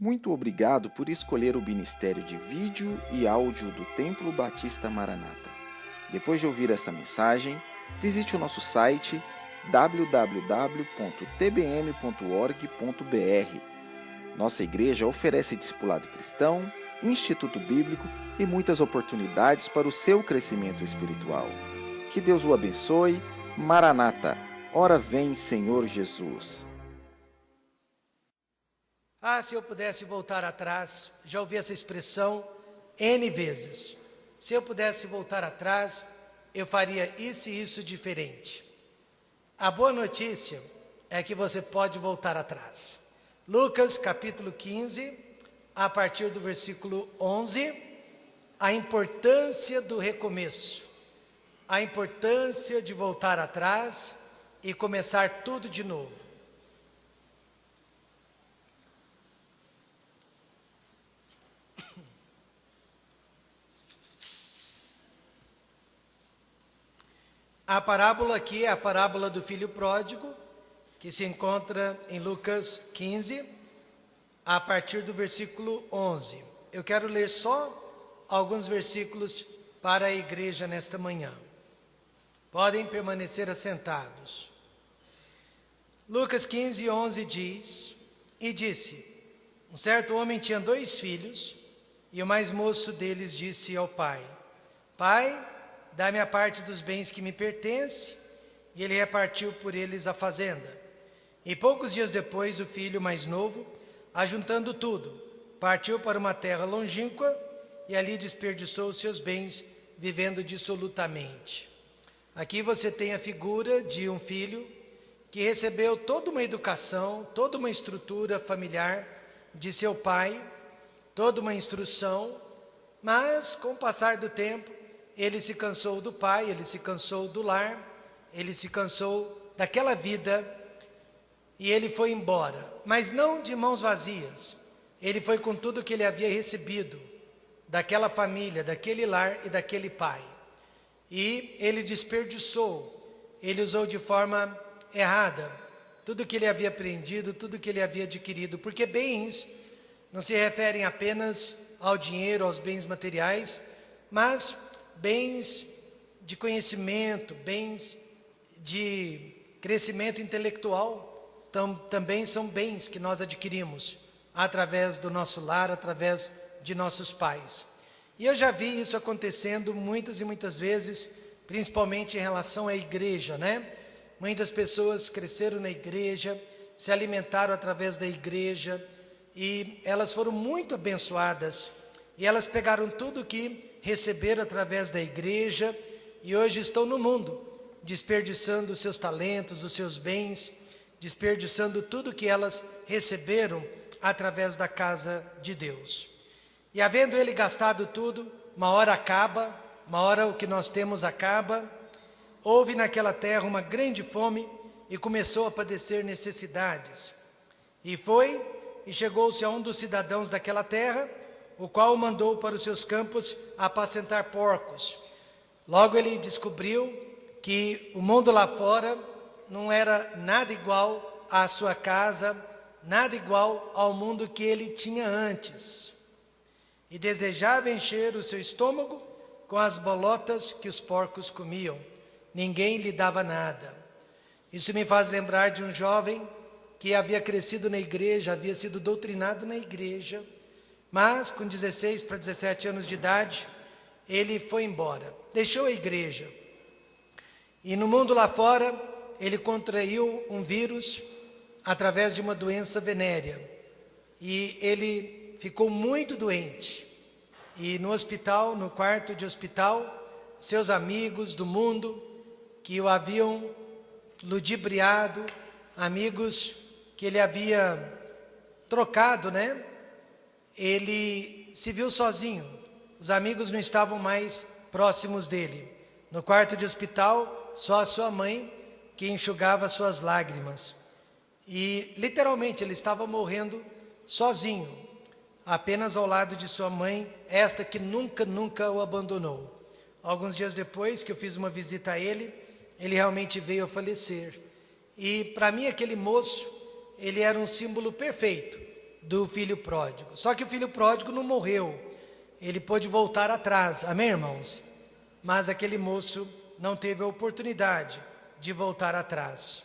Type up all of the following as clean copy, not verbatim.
Muito obrigado por escolher o Ministério de Vídeo e Áudio do Templo Batista Maranata. Depois de ouvir esta mensagem, visite o nosso site www.tbm.org.br. Nossa igreja oferece discipulado cristão, instituto bíblico e muitas oportunidades para o seu crescimento espiritual. Que Deus o abençoe. Maranata, ora vem, Senhor Jesus. Se eu pudesse voltar atrás, já ouvi essa expressão N vezes. Se eu pudesse voltar atrás, eu faria isso e isso diferente. A boa notícia é que você pode voltar atrás. Lucas capítulo 15, a partir do versículo 11, a importância do recomeço, a importância de voltar atrás e começar tudo de novo. A parábola aqui é a parábola do filho pródigo, que se encontra em Lucas 15, a partir do versículo 11. Eu quero ler só alguns versículos para a igreja nesta manhã. Podem permanecer assentados. Lucas 15, 11 diz: E disse, um certo homem tinha 2 filhos, e o mais moço deles disse ao pai: Pai, dá-me a parte dos bens que me pertence, e ele repartiu por eles a fazenda. E poucos dias depois, o filho mais novo, ajuntando tudo, partiu para uma terra longínqua, e ali desperdiçou os seus bens, vivendo dissolutamente. Aqui você tem a figura de um filho que recebeu toda uma educação, toda uma estrutura familiar de seu pai, toda uma instrução, mas com o passar do tempo, ele se cansou do pai, ele se cansou do lar, ele se cansou daquela vida e ele foi embora. Mas não de mãos vazias, ele foi com tudo que ele havia recebido daquela família, daquele lar e daquele pai. E ele desperdiçou, ele usou de forma errada tudo que ele havia aprendido, tudo que ele havia adquirido, porque bens não se referem apenas ao dinheiro, aos bens materiais, mas bens de conhecimento, bens de crescimento intelectual, também são bens que nós adquirimos através do nosso lar, através de nossos pais. E eu já vi isso acontecendo muitas e muitas vezes, principalmente em relação à igreja, né? Muitas pessoas cresceram na igreja, se alimentaram através da igreja, e elas foram muito abençoadas, e elas pegaram tudo que receberam através da igreja e hoje estão no mundo, desperdiçando os seus talentos, os seus bens, desperdiçando tudo que elas receberam através da casa de Deus. E havendo ele gastado tudo, uma hora acaba, uma hora o que nós temos acaba. Houve naquela terra uma grande fome e começou a padecer necessidades. E foi e chegou-se a um dos cidadãos daquela terra, o qual o mandou para os seus campos apacentar porcos. Logo ele descobriu que o mundo lá fora não era nada igual à sua casa, nada igual ao mundo que ele tinha antes. E desejava encher o seu estômago com as bolotas que os porcos comiam. Ninguém lhe dava nada. Isso me faz lembrar de um jovem que havia crescido na igreja, havia sido doutrinado na igreja, mas com 16 para 17 anos de idade, ele foi embora, deixou a igreja. E no mundo lá fora, ele contraiu um vírus através de uma doença venérea. E ele ficou muito doente. E no hospital, no quarto de hospital, seus amigos do mundo, que o haviam ludibriado, amigos que ele havia trocado, né? Ele se viu sozinho, os amigos não estavam mais próximos dele. No quarto de hospital, só a sua mãe que enxugava suas lágrimas. E literalmente ele estava morrendo sozinho, apenas ao lado de sua mãe, esta que nunca o abandonou. Alguns dias depois que eu fiz uma visita a ele, ele realmente veio a falecer. E para mim aquele moço, ele era um símbolo perfeito do filho pródigo. Só que o filho pródigo não morreu, ele pôde voltar atrás, amém, irmãos? Mas aquele moço não teve a oportunidade de voltar atrás.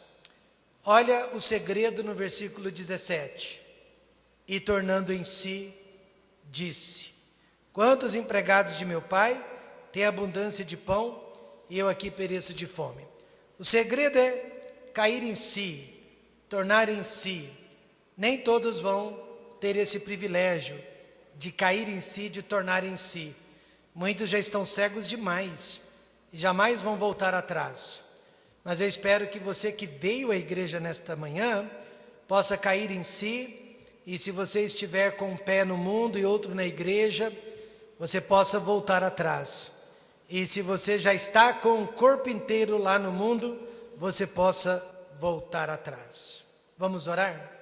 Olha o segredo no versículo 17. E tornando em si, disse: quantos empregados de meu pai têm abundância de pão e eu aqui pereço de fome? O segredo é cair em si, tornar em si. Nem todos vão ter esse privilégio de cair em si, de tornar em si. Muitos já estão cegos demais e jamais vão voltar atrás. Mas eu espero que você que veio à igreja nesta manhã possa cair em si, e se você estiver com um pé no mundo e outro na igreja, você possa voltar atrás. E se você já está com o corpo inteiro lá no mundo, você possa voltar atrás. Vamos orar?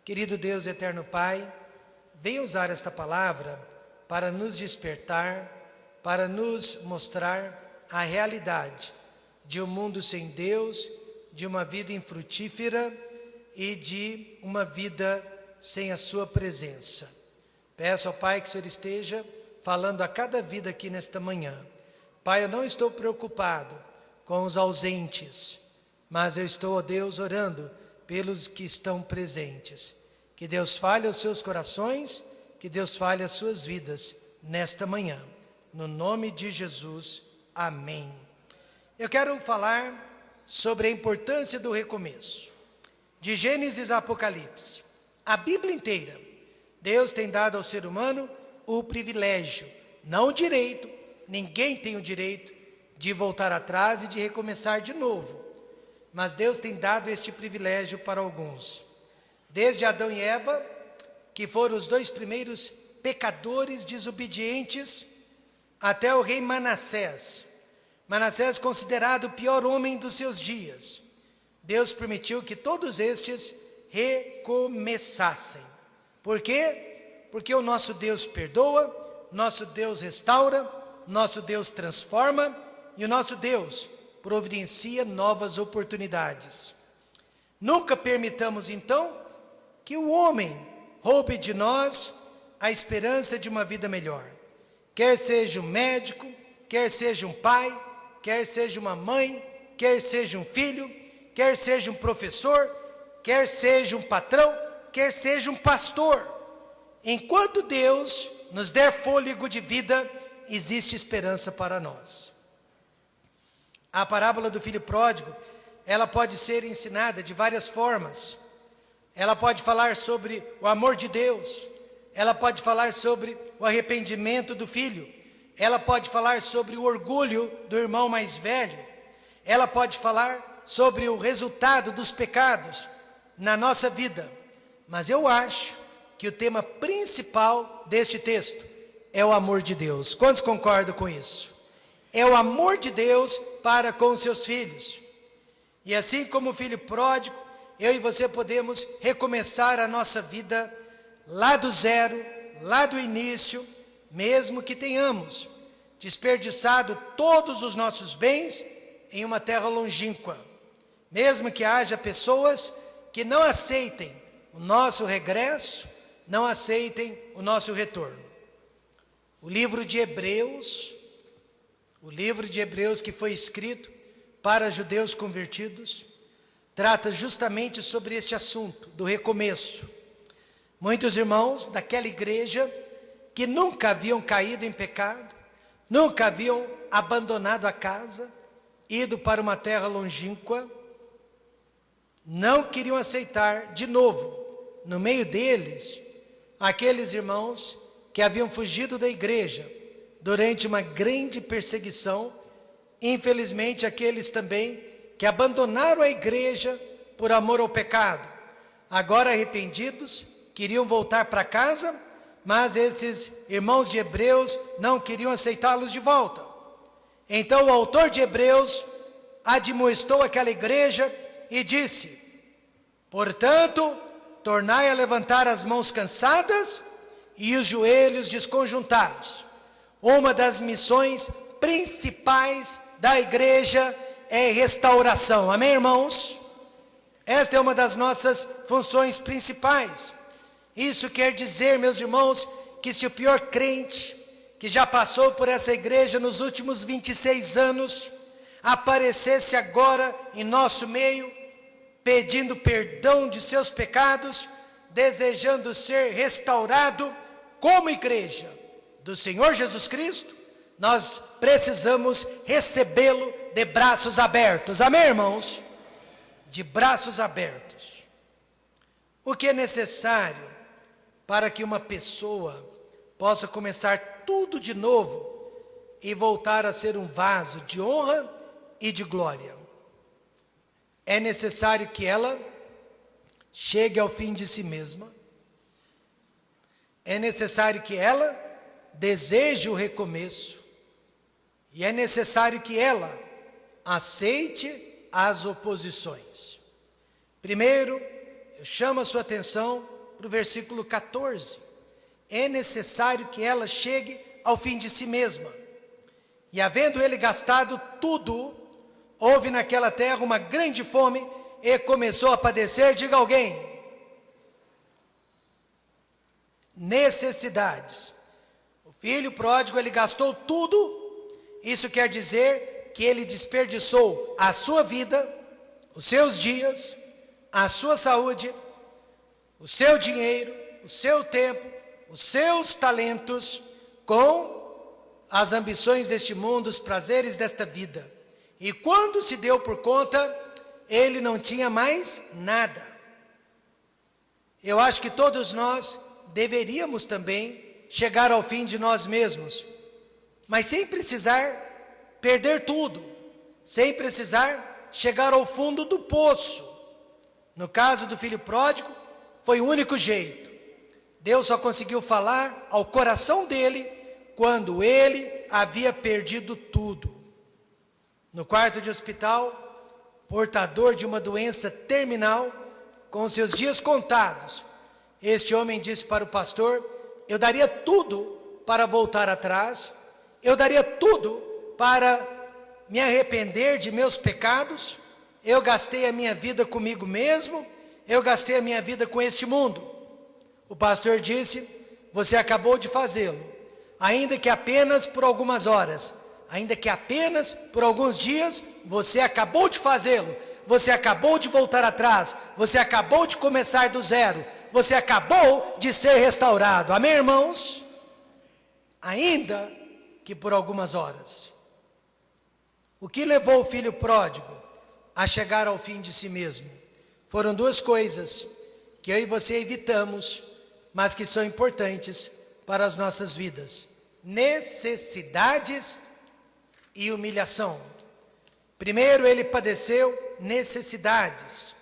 Querido Deus, eterno Pai, venha usar esta palavra para nos despertar, para nos mostrar a realidade de um mundo sem Deus, de uma vida infrutífera e de uma vida sem a sua presença. Peço ao Pai que o Senhor esteja falando a cada vida aqui nesta manhã. Pai, eu não estou preocupado com os ausentes, mas eu estou, ó Deus, orando pelos que estão presentes. Que Deus fale aos seus corações, que Deus fale às suas vidas nesta manhã. No nome de Jesus, amém. Eu quero falar sobre a importância do recomeço. De Gênesis a Apocalipse, a Bíblia inteira, Deus tem dado ao ser humano o privilégio, não o direito, ninguém tem o direito de voltar atrás e de recomeçar de novo. Mas Deus tem dado este privilégio para alguns. Desde Adão e Eva, que foram os dois primeiros pecadores desobedientes, até o rei Manassés. Manassés considerado o pior homem dos seus dias. Deus permitiu que todos estes recomeçassem. Por quê? Porque o nosso Deus perdoa, nosso Deus restaura, nosso Deus transforma e o nosso Deus providencia novas oportunidades. Nunca permitamos então que o homem roube de nós a esperança de uma vida melhor. Quer seja um médico, quer seja um pai, quer seja uma mãe, quer seja um filho, quer seja um professor, quer seja um patrão, quer seja um pastor. Enquanto Deus nos der fôlego de vida, existe esperança para nós. A parábola do filho pródigo, ela pode ser ensinada de várias formas. Ela pode falar sobre o amor de Deus, ela pode falar sobre o arrependimento do filho, ela pode falar sobre o orgulho do irmão mais velho, ela pode falar sobre o resultado dos pecados na nossa vida. Mas eu acho que o tema principal deste texto é o amor de Deus. Quantos concordam com isso? É o amor de Deus para com os seus filhos. E assim como o filho pródigo, eu e você podemos recomeçar a nossa vida lá do zero, lá do início, mesmo que tenhamos desperdiçado todos os nossos bens em uma terra longínqua. Mesmo que haja pessoas que não aceitem o nosso regresso, não aceitem o nosso retorno. O livro de Hebreus que foi escrito para judeus convertidos, trata justamente sobre este assunto, do recomeço. Muitos irmãos daquela igreja que nunca haviam caído em pecado, nunca haviam abandonado a casa, ido para uma terra longínqua, não queriam aceitar de novo, no meio deles, aqueles irmãos que haviam fugido da igreja durante uma grande perseguição. Infelizmente, aqueles também que abandonaram a igreja por amor ao pecado, agora arrependidos, queriam voltar para casa, mas esses irmãos de Hebreus não queriam aceitá-los de volta. Então o autor de Hebreus admoestou aquela igreja e disse: portanto, tornai a levantar as mãos cansadas e os joelhos desconjuntados. Uma das missões principais da igreja é restauração. Amém, irmãos? Esta é uma das nossas funções principais. Isso quer dizer, meus irmãos, que se o pior crente que já passou por essa igreja nos últimos 26 anos, aparecesse agora em nosso meio, pedindo perdão de seus pecados, desejando ser restaurado como igreja do Senhor Jesus Cristo, nós precisamos recebê-lo de braços abertos. Amém, irmãos? De braços abertos. O que é necessário para que uma pessoa possa começar tudo de novo e voltar a ser um vaso de honra e de glória? É necessário que ela chegue ao fim de si mesma. É necessário que ela deseje o recomeço. E é necessário que ela aceite as oposições. Primeiro, eu chamo a sua atenção para o versículo 14. É necessário que ela chegue ao fim de si mesma. E havendo ele gastado tudo, houve naquela terra uma grande fome e começou a padecer, diga alguém, necessidades. O filho pródigo, ele gastou tudo. Isso quer dizer que ele desperdiçou a sua vida, os seus dias, a sua saúde, o seu dinheiro, o seu tempo, os seus talentos com as ambições deste mundo, os prazeres desta vida. E quando se deu por conta, ele não tinha mais nada. Eu acho que todos nós deveríamos também chegar ao fim de nós mesmos, mas sem precisar perder tudo, sem precisar chegar ao fundo do poço. No caso do filho pródigo, foi o único jeito. Deus só conseguiu falar ao coração dele quando ele havia perdido tudo. No quarto de hospital, portador de uma doença terminal, com seus dias contados, este homem disse para o pastor: eu daria tudo para voltar atrás, eu daria tudo para me arrepender de meus pecados. Eu gastei a minha vida comigo mesmo, eu gastei a minha vida com este mundo. O pastor disse: você acabou de fazê-lo, ainda que apenas por algumas horas, ainda que apenas por alguns dias, você acabou de fazê-lo, você acabou de voltar atrás, você acabou de começar do zero, você acabou de ser restaurado. Amém, irmãos? Ainda que por algumas horas. O que levou o filho pródigo a chegar ao fim de si mesmo? Foram duas coisas que eu e você evitamos, mas que são importantes para as nossas vidas: necessidades e humilhação. Primeiro, ele padeceu necessidades.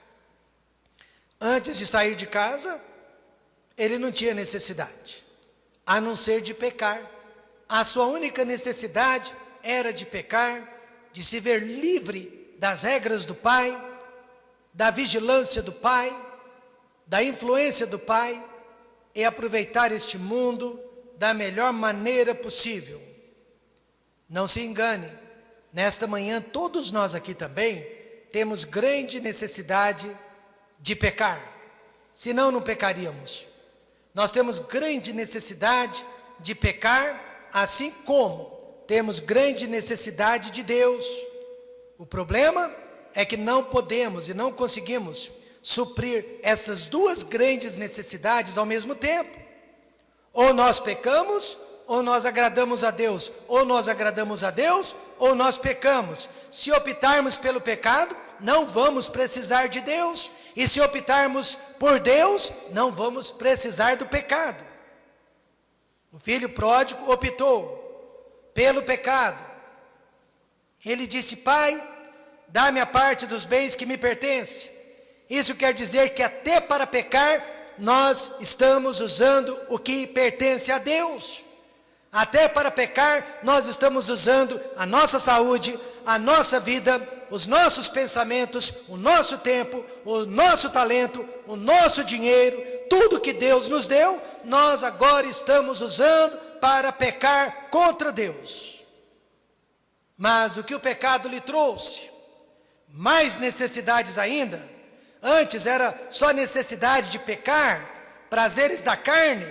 Antes de sair de casa, ele não tinha necessidade, a não ser de pecar. A sua única necessidade era de pecar, de se ver livre das regras do pai, da vigilância do pai, da influência do pai, e aproveitar este mundo da melhor maneira possível. Não se engane, nesta manhã todos nós aqui também temos grande necessidade de pecar, senão não pecaríamos. Nós temos grande necessidade de pecar, assim como temos grande necessidade de Deus. O problema é que não podemos e não conseguimos suprir essas duas grandes necessidades ao mesmo tempo. Ou nós pecamos, ou nós agradamos a Deus. Ou nós agradamos a Deus, ou nós pecamos. Se optarmos pelo pecado, não vamos precisar de Deus. E se optarmos por Deus, não vamos precisar do pecado. O filho pródigo optou pelo pecado. Ele disse: pai, dá-me a parte dos bens que me pertence. Isso quer dizer que até para pecar, nós estamos usando o que pertence a Deus. Até para pecar, nós estamos usando a nossa saúde, a nossa vida, os nossos pensamentos, o nosso tempo, o nosso talento, o nosso dinheiro, tudo que Deus nos deu, nós agora estamos usando para pecar contra Deus. Mas o que o pecado lhe trouxe? Mais necessidades ainda. Antes era só necessidade de pecar prazeres da carne,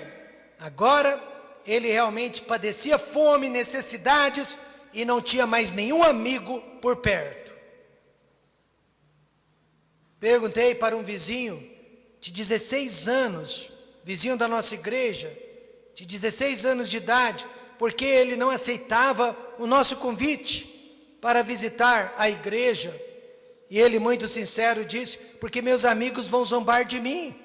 agora ele realmente padecia fome, necessidades e não tinha mais nenhum amigo por perto. Perguntei para um vizinho de 16 anos, vizinho da nossa igreja, de 16 anos de idade, porque ele não aceitava o nosso convite para visitar a igreja. E ele, muito sincero, disse: porque meus amigos vão zombar de mim.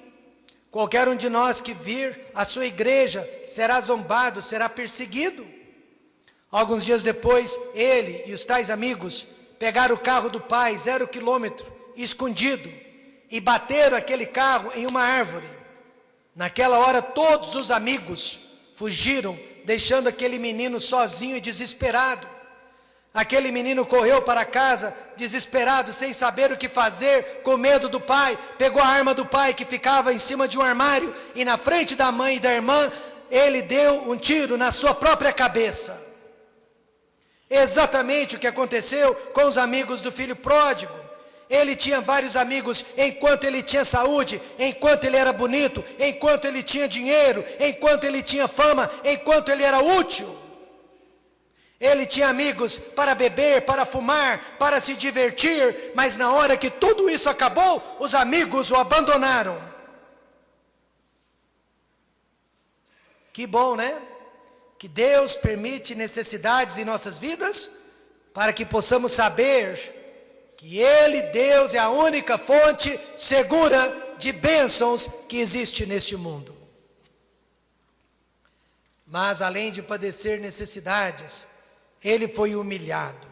Qualquer um de nós que vir à sua igreja será zombado, será perseguido. Alguns dias depois, ele e os tais amigos pegaram o carro do pai, 0 quilômetro, escondido, e bateram aquele carro em uma árvore. Naquela hora, todos os amigos fugiram, deixando aquele menino sozinho e desesperado. Aquele menino correu para casa, desesperado, sem saber o que fazer, com medo do pai. Pegou a arma do pai, que ficava em cima de um armário, e na frente da mãe e da irmã, ele deu um tiro na sua própria cabeça. Exatamente o que aconteceu com os amigos do filho pródigo. Ele tinha vários amigos enquanto ele tinha saúde, enquanto ele era bonito, enquanto ele tinha dinheiro, enquanto ele tinha fama, enquanto ele era útil. Ele tinha amigos para beber, para fumar, para se divertir, mas na hora que tudo isso acabou, os amigos o abandonaram. Que bom, né? Que Deus permite necessidades em nossas vidas, para que possamos saber que Ele, Deus, é a única fonte segura de bênçãos que existe neste mundo. Mas além de padecer necessidades, ele foi humilhado.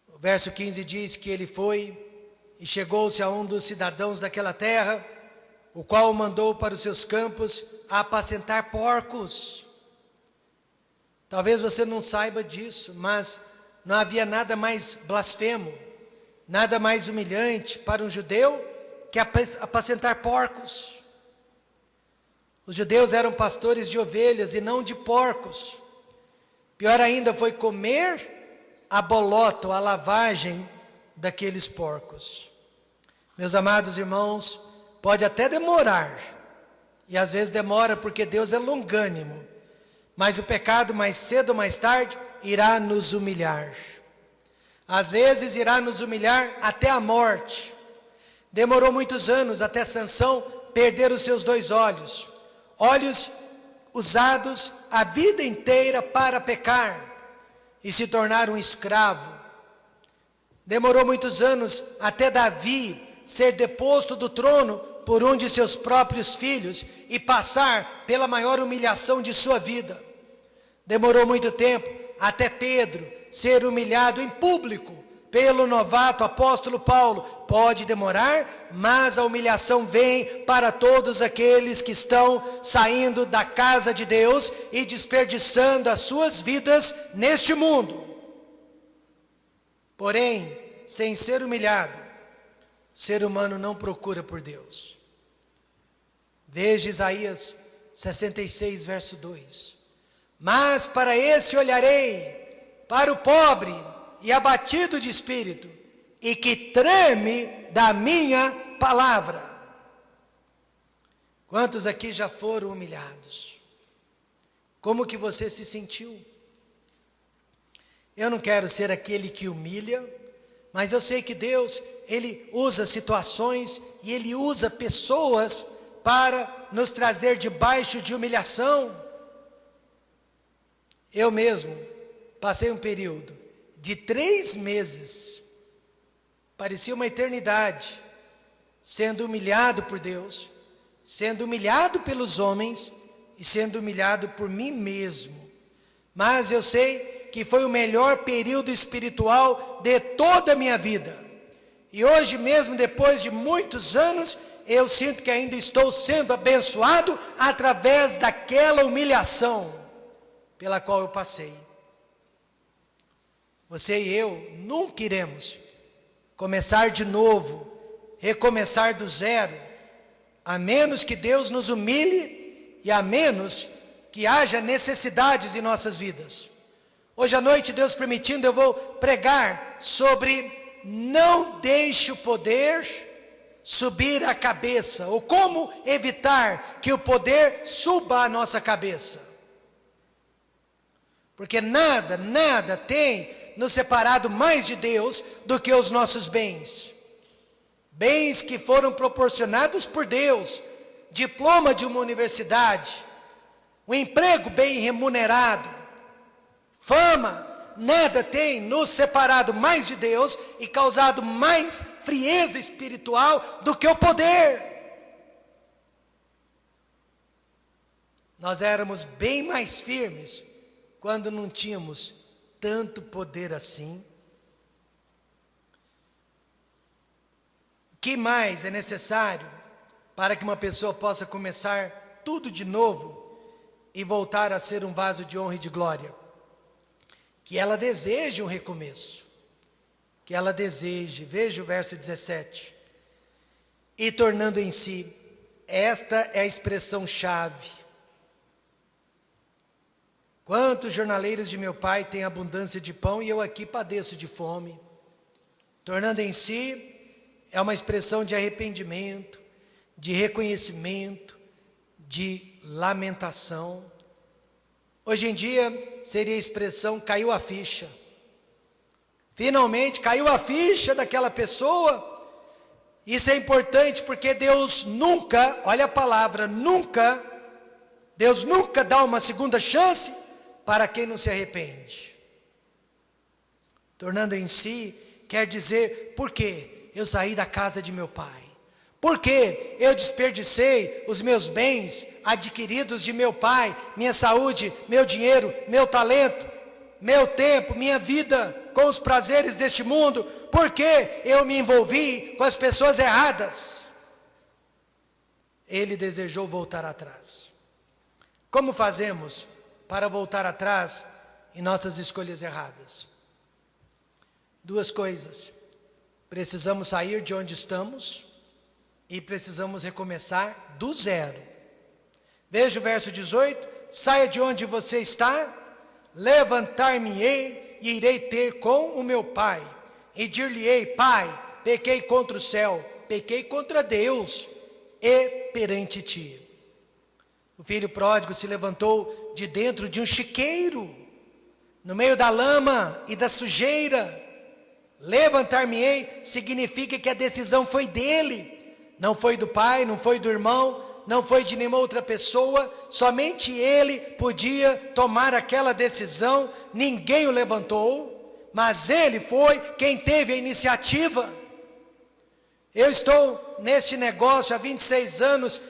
O verso 15 diz que ele foi e chegou-se a um dos cidadãos daquela terra, o qual o mandou para os seus campos a apacentar porcos. Talvez você não saiba disso, mas não havia nada mais blasfemo, nada mais humilhante para um judeu que apacentar porcos. Os judeus eram pastores de ovelhas e não de porcos. Pior ainda foi comer a bolota, a lavagem daqueles porcos. Meus amados irmãos, pode até demorar, e às vezes demora porque Deus é longânimo, mas o pecado mais cedo ou mais tarde irá nos humilhar. Às vezes irá nos humilhar até a morte. Demorou muitos anos até Sansão perder os seus 2 olhos, olhos usados a vida inteira para pecar e se tornar um escravo. Demorou muitos anos até Davi ser deposto do trono por um de seus próprios filhos e passar pela maior humilhação de sua vida. Demorou muito tempo até Pedro ser humilhado em público pelo novato apóstolo Paulo. Pode demorar, mas a humilhação vem para todos aqueles que estão saindo da casa de Deus e desperdiçando as suas vidas neste mundo. Porém, sem ser humilhado, o ser humano não procura por Deus. Veja Isaías 66, verso 2. Mas para esse olharei, para o pobre e abatido de espírito, e que treme da minha palavra. Quantos aqui já foram humilhados? Como que você se sentiu? Eu não quero ser aquele que humilha, mas eu sei que Deus, Ele usa situações e Ele usa pessoas para nos trazer debaixo de humilhação. Eu mesmo passei um período de 3 meses, parecia uma eternidade, sendo humilhado por Deus, sendo humilhado pelos homens e sendo humilhado por mim mesmo. Mas eu sei que foi o melhor período espiritual de toda a minha vida. E hoje mesmo, depois de muitos anos, eu sinto que ainda estou sendo abençoado através daquela humilhação pela qual eu passei. Você e eu nunca iremos começar de novo, recomeçar do zero, a menos que Deus nos humilhe e a menos que haja necessidades em nossas vidas. Hoje à noite, Deus permitindo, eu vou pregar sobre não deixe o poder subir a cabeça, ou como evitar que o poder suba a nossa cabeça. Porque nada tem nos separado mais de Deus do que os nossos bens. Bens que foram proporcionados por Deus, diploma de uma universidade, um emprego bem remunerado, fama. Nada tem nos separado mais de Deus e causado mais frieza espiritual do que o poder. Nós éramos bem mais firmes quando não tínhamos tanto poder assim. O que mais é necessário para que uma pessoa possa começar tudo de novo e voltar a ser um vaso de honra e de glória? Que ela deseje um recomeço, que ela deseje, veja o verso 17, e tornando em si, esta é a expressão chave. Quantos jornaleiros de meu pai têm abundância de pão e eu aqui padeço de fome? Tornando em si, é uma expressão de arrependimento, de reconhecimento, de lamentação. Hoje em dia, seria a expressão caiu a ficha. Finalmente caiu a ficha daquela pessoa. Isso é importante porque Deus nunca, olha a palavra, nunca, Deus nunca dá uma segunda chance para quem não se arrepende. Tornando em si, quer dizer, por quê? Eu saí da casa de meu pai. Porque eu desperdicei os meus bens adquiridos de meu pai, minha saúde, meu dinheiro, meu talento, meu tempo, minha vida com os prazeres deste mundo, porque eu me envolvi com as pessoas erradas. Ele desejou voltar atrás. Como fazemos para voltar atrás em nossas escolhas erradas? Duas coisas: precisamos sair de onde estamos e precisamos recomeçar do zero. Veja o verso 18: saia de onde você está, levantar-me-ei e irei ter com o meu pai, e dir-lhe-ei: pai, pequei contra o céu, pequei contra Deus e perante ti. O filho pródigo se levantou de dentro de um chiqueiro, no meio da lama e da sujeira. Levantar-me-ei significa que a decisão foi dele. Não foi do pai, não foi do irmão, não foi de nenhuma outra pessoa, somente ele podia tomar aquela decisão, ninguém o levantou, mas ele foi quem teve a iniciativa. Eu estou neste negócio há 26 anos,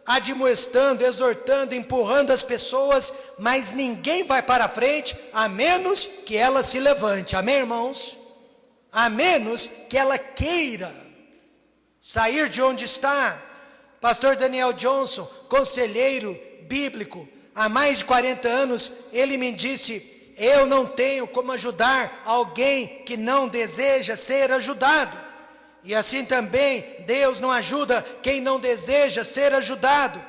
admoestando, exortando, empurrando as pessoas, mas ninguém vai para frente, a menos que ela se levante, amém, irmãos? A menos que ela queira sair de onde está. Pastor Daniel Johnson, conselheiro bíblico, há mais de 40 anos, ele me disse: eu não tenho como ajudar alguém que não deseja ser ajudado. E assim também, Deus não ajuda quem não deseja ser ajudado.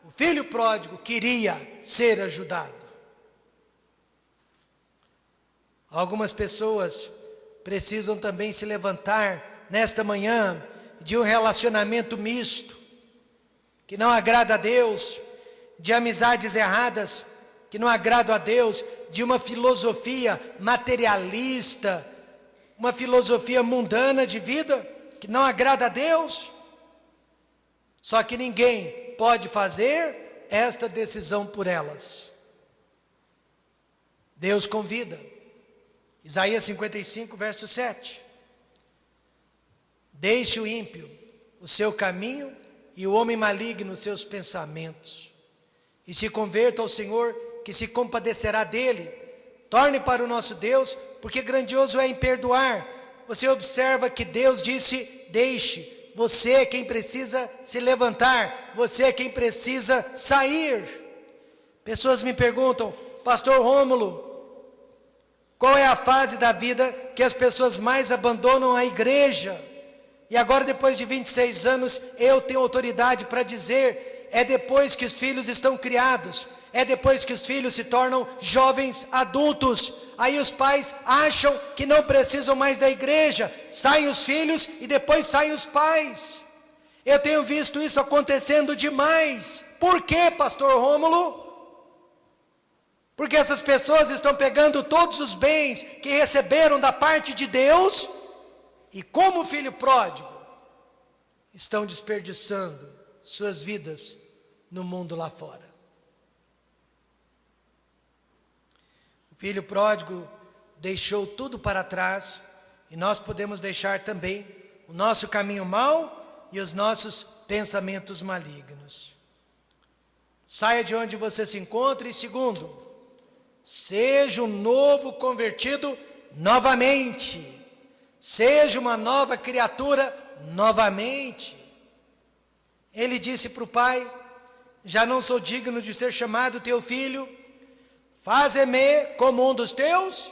O filho pródigo queria ser ajudado. Algumas pessoas precisam também se levantar nesta manhã de um relacionamento misto, que não agrada a Deus, de amizades erradas, que não agradam a Deus, de uma filosofia materialista, uma filosofia mundana de vida, que não agrada a Deus. Só que ninguém pode fazer esta decisão por elas. Deus convida. Isaías 55, verso 7. Deixe o ímpio o seu caminho e o homem maligno os seus pensamentos, e se converta ao Senhor, que se compadecerá dele. Torne para o nosso Deus, porque grandioso é em perdoar. Você observa que Deus disse: deixe. Você é quem precisa se levantar, você é quem precisa sair. Pessoas me perguntam: pastor Rômulo, qual é a fase da vida que as pessoas mais abandonam a igreja? E agora, depois de 26 anos, eu tenho autoridade para dizer: é depois que os filhos estão criados, é depois que os filhos se tornam jovens adultos. Aí os pais acham que não precisam mais da igreja, saem os filhos e depois saem os pais. Eu tenho visto isso acontecendo demais. Por quê, pastor Rômulo? Porque essas pessoas estão pegando todos os bens que receberam da parte de Deus e, como filho pródigo, estão desperdiçando suas vidas no mundo lá fora. O filho pródigo deixou tudo para trás e nós podemos deixar também o nosso caminho mau e os nossos pensamentos malignos. Saia de onde você se encontra e, segundo, seja um novo convertido novamente. Seja uma nova criatura novamente. Ele disse para o pai: já não sou digno de ser chamado teu filho, faze-me como um dos teus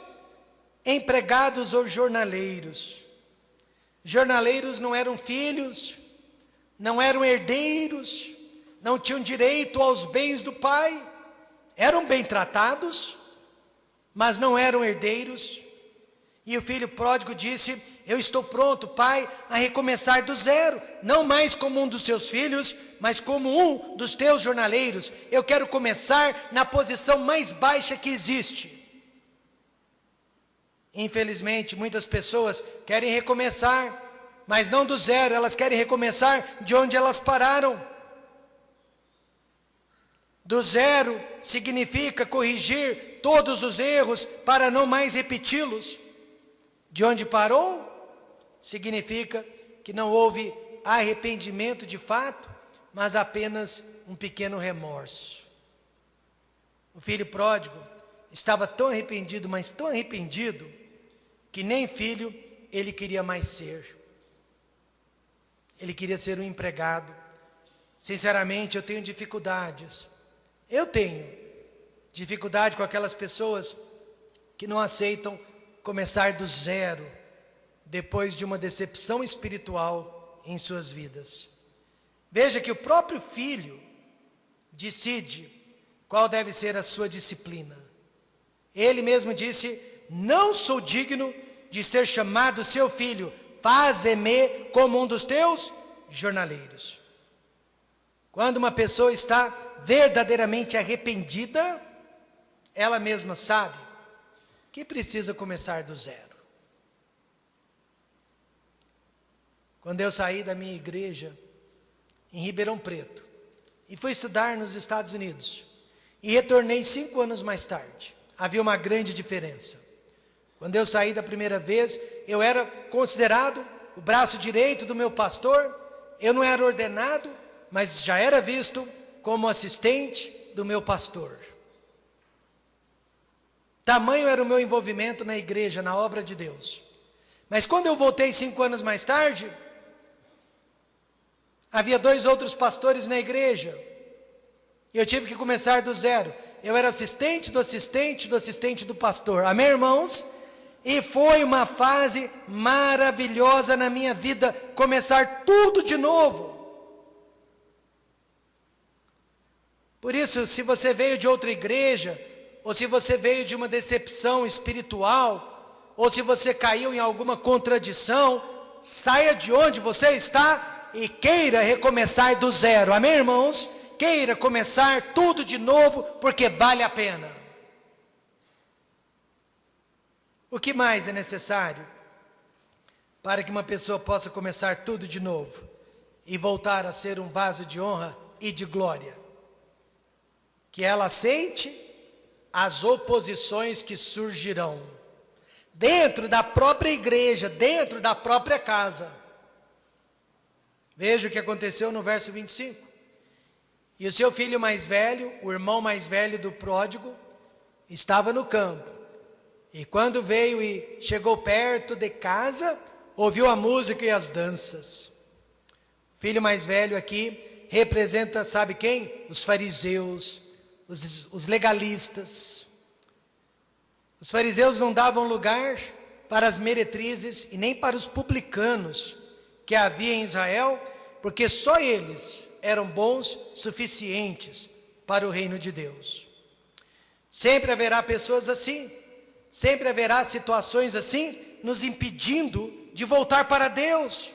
empregados ou jornaleiros. Jornaleiros não eram filhos, não eram herdeiros, não tinham direito aos bens do pai, eram bem tratados, mas não eram herdeiros. E o filho pródigo disse: eu estou pronto, pai, a recomeçar do zero, não mais como um dos seus filhos, mas como um dos teus jornaleiros. Eu quero começar na posição mais baixa que existe. Infelizmente, muitas pessoas querem recomeçar, mas não do zero, elas querem recomeçar de onde elas pararam. Do zero significa corrigir todos os erros para não mais repeti-los. De onde parou, significa que não houve arrependimento de fato, mas apenas um pequeno remorso. O filho pródigo estava tão arrependido, mas tão arrependido, que nem filho ele queria mais ser. Ele queria ser um empregado. Sinceramente, eu tenho dificuldades. Eu tenho dificuldade com aquelas pessoas que não aceitam começar do zero, depois de uma decepção espiritual em suas vidas. Veja que o próprio filho decide qual deve ser a sua disciplina. Ele mesmo disse: não sou digno de ser chamado seu filho, faze-me como um dos teus jornaleiros. Quando uma pessoa está verdadeiramente arrependida, ela mesma sabe que precisa começar do zero. Quando eu saí da minha igreja em Ribeirão Preto e fui estudar nos Estados Unidos e retornei 5 anos mais tarde, havia uma grande diferença. Quando eu saí da primeira vez, eu era considerado o braço direito do meu pastor. Eu não era ordenado, mas já era visto como assistente do meu pastor. Tamanho era o meu envolvimento na igreja, na obra de Deus. Mas quando eu voltei 5 anos mais tarde, havia 2 outros pastores na igreja. E eu tive que começar do zero. Eu era assistente do assistente do assistente do pastor. Amém, irmãos? E foi uma fase maravilhosa na minha vida, começar tudo de novo. Por isso, se você veio de outra igreja, ou se você veio de uma decepção espiritual, ou se você caiu em alguma contradição, saia de onde você está e queira recomeçar do zero. Amém, irmãos? Queira começar tudo de novo, porque vale a pena. O que mais é necessário para que uma pessoa possa começar tudo de novo e voltar a ser um vaso de honra e de glória? Que ela aceite as oposições que surgirão dentro da própria igreja, dentro da própria casa. Veja o que aconteceu no verso 25. E o seu filho mais velho, o irmão mais velho do pródigo, estava no campo. E quando veio e chegou perto de casa, ouviu a música e as danças. O filho mais velho aqui representa, sabe quem? Os fariseus, os legalistas. Os fariseus não davam lugar para as meretrizes e nem para os publicanos que havia em Israel, porque só eles eram bons suficientes para o reino de Deus. Sempre haverá pessoas assim, sempre haverá situações assim, nos impedindo de voltar para Deus.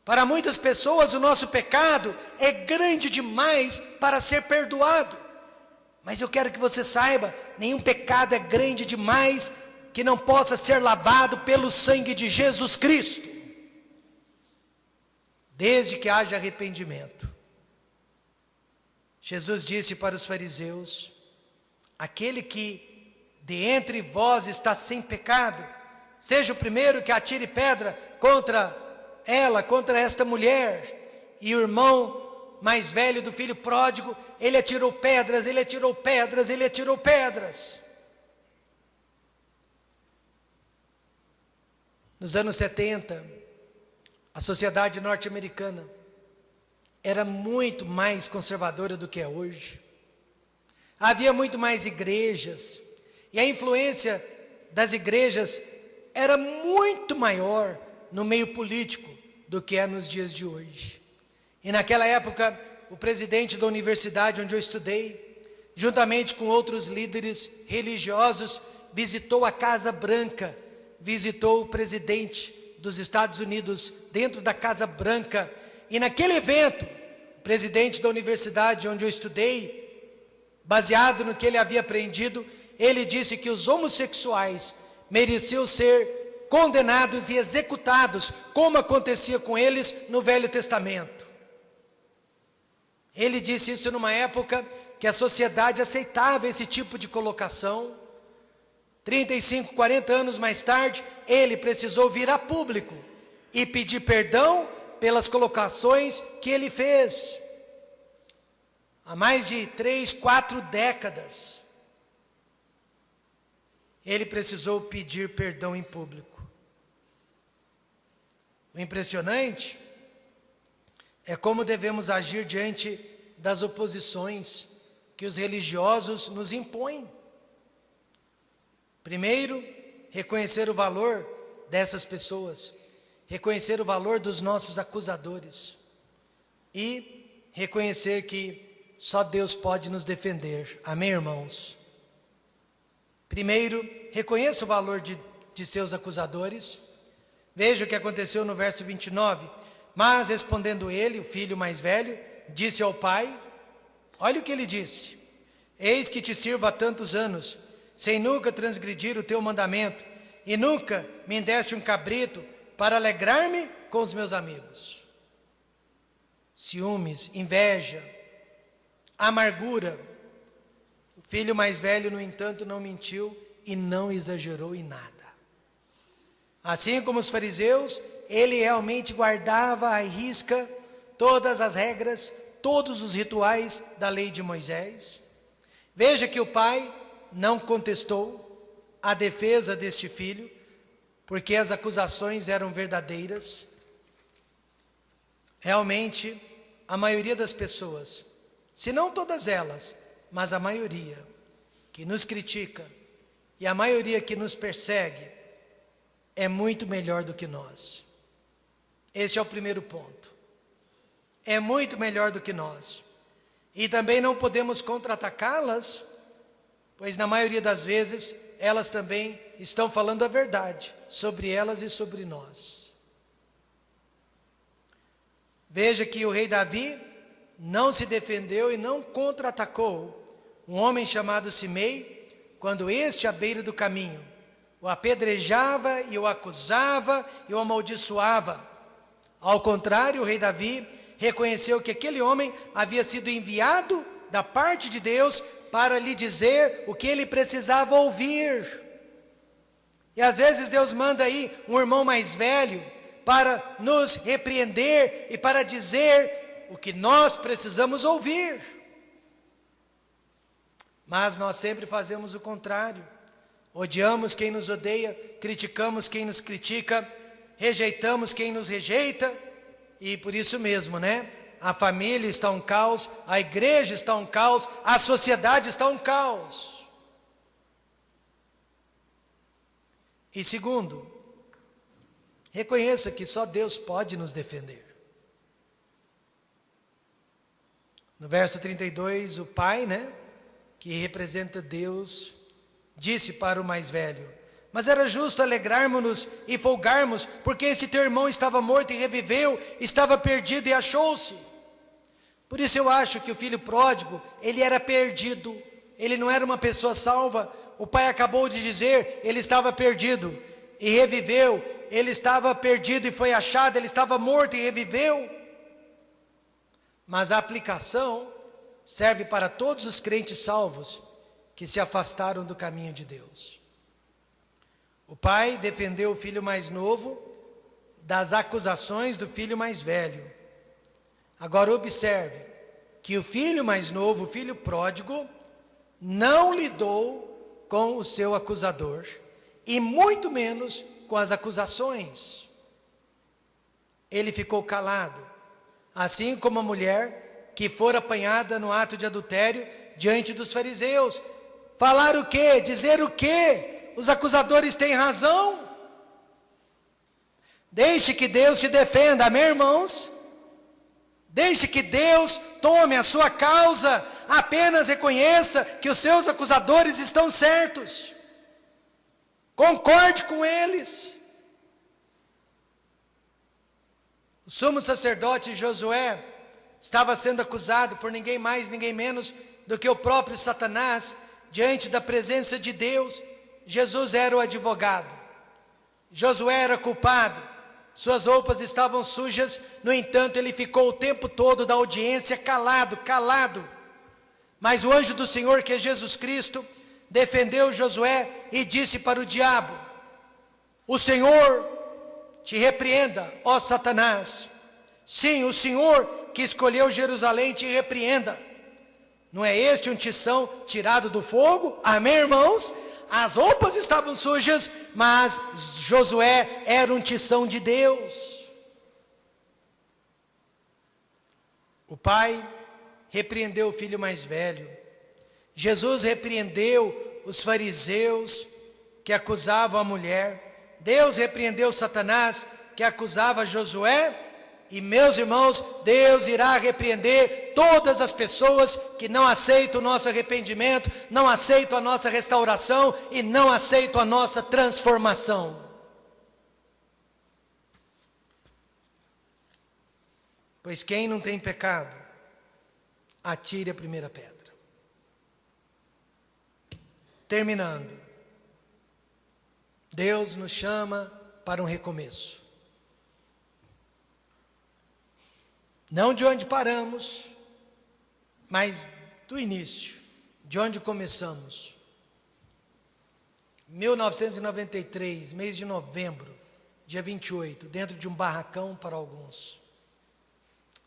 Para muitas pessoas o nosso pecado é grande demais para ser perdoado. Mas eu quero que você saiba, nenhum pecado é grande demais que não possa ser lavado pelo sangue de Jesus Cristo. Desde que haja arrependimento. Jesus disse para os fariseus: aquele que de entre vós está sem pecado, seja o primeiro que atire pedra contra ela, contra esta mulher. E o irmão mais velho do filho pródigo, ele atirou pedras, ele atirou pedras, ele atirou pedras. Nos anos 70, a sociedade norte-americana era muito mais conservadora do que é hoje. Havia muito mais igrejas, e a influência das igrejas era muito maior no meio político do que é nos dias de hoje. E naquela época, o presidente da universidade onde eu estudei, juntamente com outros líderes religiosos, visitou a Casa Branca, visitou o presidente dos Estados Unidos dentro da Casa Branca. E naquele evento, o presidente da universidade onde eu estudei, baseado no que ele havia aprendido, ele disse que os homossexuais mereciam ser condenados e executados, como acontecia com eles no Velho Testamento. Ele disse isso numa época que a sociedade aceitava esse tipo de colocação. 35, 40 anos mais tarde, ele precisou vir a público e pedir perdão pelas colocações que ele fez. Há mais de 3, 4 décadas, ele precisou pedir perdão em público. O impressionante é como devemos agir diante das oposições que os religiosos nos impõem. Primeiro, reconhecer o valor dessas pessoas, reconhecer o valor dos nossos acusadores e reconhecer que só Deus pode nos defender. Amém, irmãos? Primeiro, reconheça o valor de seus acusadores. Veja o que aconteceu no verso 29. Mas respondendo ele, o filho mais velho, disse ao pai, olha o que ele disse: eis que te sirvo há tantos anos, sem nunca transgredir o teu mandamento, e nunca me deste um cabrito para alegrar-me com os meus amigos. Ciúmes, inveja, amargura. O filho mais velho, no entanto, não mentiu e não exagerou em nada. Assim como os fariseus, ele realmente guardava à risca todas as regras, todos os rituais da lei de Moisés. Veja que o pai não contestou a defesa deste filho, porque as acusações eram verdadeiras. Realmente, a maioria das pessoas, se não todas elas, mas a maioria que nos critica e a maioria que nos persegue, é muito melhor do que nós. Este é o primeiro ponto. É muito melhor do que nós. E também não podemos contra-atacá-las, pois na maioria das vezes elas também estão falando a verdade sobre elas e sobre nós. Veja que o rei Davi não se defendeu e não contra-atacou um homem chamado Simei, quando este à beira do caminho o apedrejava e o acusava e o amaldiçoava. Ao contrário, o rei Davi reconheceu que aquele homem havia sido enviado da parte de Deus para lhe dizer o que ele precisava ouvir. E às vezes Deus manda aí um irmão mais velho para nos repreender e para dizer o que nós precisamos ouvir. Mas nós sempre fazemos o contrário. Odiamos quem nos odeia, criticamos quem nos critica, rejeitamos quem nos rejeita, e por isso mesmo, né? A família está um caos, a igreja está um caos, a sociedade está um caos. E segundo, reconheça que só Deus pode nos defender. No verso 32, o pai, né, que representa Deus, disse para o mais velho: Mas era justo alegrarmos-nos e folgarmos, porque este teu irmão estava morto e reviveu, estava perdido e achou-se. Por isso eu acho que o filho pródigo, ele era perdido, ele não era uma pessoa salva. O pai acabou de dizer, ele estava perdido e reviveu, ele estava perdido e foi achado, ele estava morto e reviveu. Mas a aplicação serve para todos os crentes salvos que se afastaram do caminho de Deus. O pai defendeu o filho mais novo das acusações do filho mais velho. Agora observe que o filho mais novo, o filho pródigo, não lidou com o seu acusador e muito menos com as acusações. Ele ficou calado, assim como a mulher que for apanhada no ato de adultério diante dos fariseus. Falar o quê? Dizer o quê? Os acusadores têm razão. Deixe que Deus te defenda, amém, irmãos? Deixe que Deus tome a sua causa. Apenas reconheça que os seus acusadores estão certos. Concorde com eles. O sumo sacerdote Josué estava sendo acusado por ninguém mais, ninguém menos do que o próprio Satanás, diante da presença de Deus. Jesus era o advogado, Josué era culpado, suas roupas estavam sujas, no entanto ele ficou o tempo todo da audiência calado. Mas o anjo do Senhor, que é Jesus Cristo, defendeu Josué e disse para o diabo: o Senhor te repreenda, ó Satanás. Sim, o Senhor que escolheu Jerusalém te repreenda. Não é este um tição tirado do fogo? Amém, irmãos? As roupas estavam sujas, mas Josué era um tição de Deus. O pai repreendeu o filho mais velho. Jesus repreendeu os fariseus que acusavam a mulher. Deus repreendeu Satanás que acusava Josué. E meus irmãos, Deus irá repreender todas as pessoas que não aceitam o nosso arrependimento, não aceitam a nossa restauração e não aceitam a nossa transformação. Pois quem não tem pecado, atire a primeira pedra. Terminando, Deus nos chama para um recomeço. Não de onde paramos, mas do início, de onde começamos. 1993, mês de novembro, dia 28, dentro de um barracão para alguns.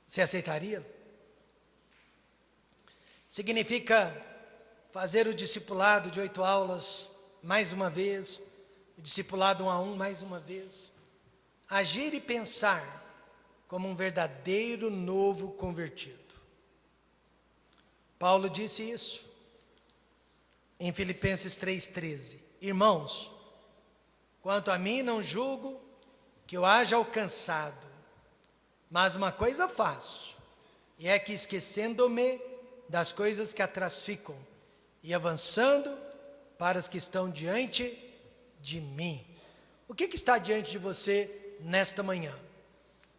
Você aceitaria? Significa fazer o discipulado de 8 aulas mais uma vez, o discipulado 1 a 1 mais uma vez. Agir e pensar como um verdadeiro novo convertido. Paulo disse isso em Filipenses 3,13. Irmãos, quanto a mim não julgo que eu haja alcançado, mas uma coisa faço, e é que esquecendo-me das coisas que atrás ficam, e avançando para as que estão diante de mim. O que está diante de você nesta manhã?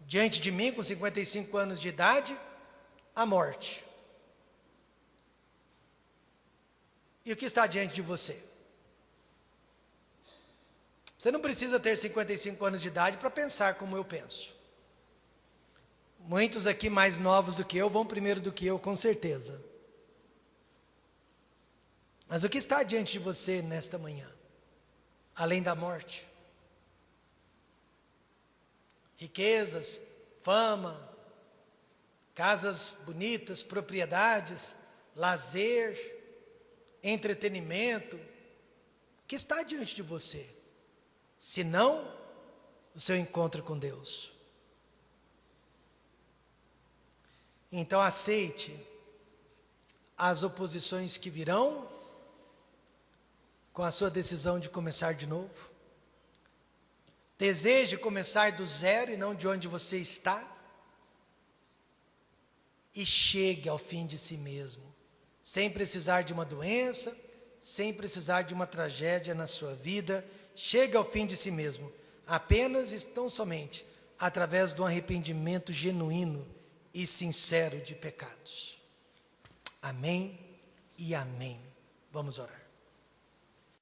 Diante de mim, com 55 anos de idade, a morte. E o que está diante de você? Você não precisa ter 55 anos de idade para pensar como eu penso. Muitos aqui mais novos do que eu vão primeiro do que eu, com certeza. Mas o que está diante de você nesta manhã? Além da morte? Riquezas, fama, casas bonitas, propriedades, lazer, entretenimento. O que está diante de você? Se não, o seu encontro com Deus. Então aceite as oposições que virão com a sua decisão de começar de novo. Deseje começar do zero e não de onde você está. E chegue ao fim de si mesmo, sem precisar de uma doença, sem precisar de uma tragédia na sua vida chegue ao fim de si mesmo, apenas e tão somente através do arrependimento genuíno e sincero de pecados. Amém e amém. Vamos orar.